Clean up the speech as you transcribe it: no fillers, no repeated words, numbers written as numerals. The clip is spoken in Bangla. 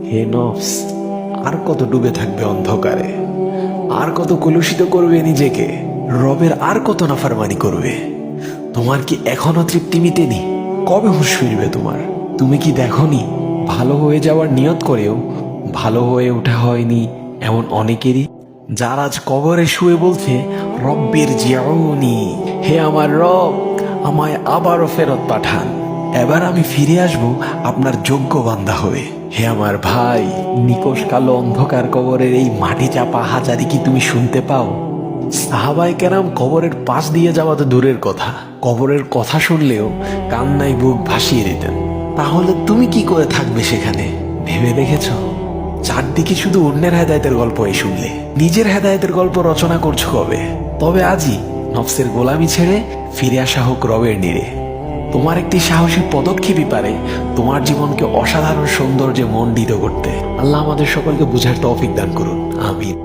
হে নফস, আর কত ডুবে থাকবে অন্ধকারে, আর কত কলুষিত করবে নিজেকে, রবের আর কত নাফরমানি করবে। তোমার কি এখনো তৃপ্তি মিটেনি? কবে হুঁশ ফিরবে তোমার? তুমি কি দেখনি ভালো হয়ে যাওয়ার নিয়ত করেও ভালো হয়ে ওঠা হয়নি এমন অনেকেরই, যার আজ কবরে শুয়ে বলছে রব্বির জিয়াউনি, হে আমার রব, আমায় আবারও ফেরত পাঠান, এবার আমি ফিরে আসব আপনার যোগ্য বান্দা হয়ে। হে আমার ভাই, নিকশ কালো অন্ধকার কবরের এই মাটি চাপা হাজারি কি তুমি শুনতে পাও? সাহাবায়ে কেরাম কবরের পাশ দিয়ে যাওয়া তো দূরের কথা, কবরের কথা শুনলেও কান্নায় বুক ভাসিয়ে দিতেন। তাহলে তুমি কি করে থাকবে সেখানে? ভেবে দেখেছ? চারদিকে শুধু অন্যের হেদায়েতের গল্পই শুনলে, নিজের হেদায়েতের গল্প রচনা করছো কবে? তবে আজই নফসের গোলামি ছেড়ে ফিরে আসা হোক রবের নিরে। তোমার একটি সাহসী পদক্ষেপই পারে তোমার জীবনকে অসাধারণ সৌন্দর্যে মণ্ডিত করতে। আল্লাহ আমাদের সকলকে বুঝার তৌফিক দান করুন, আমিন।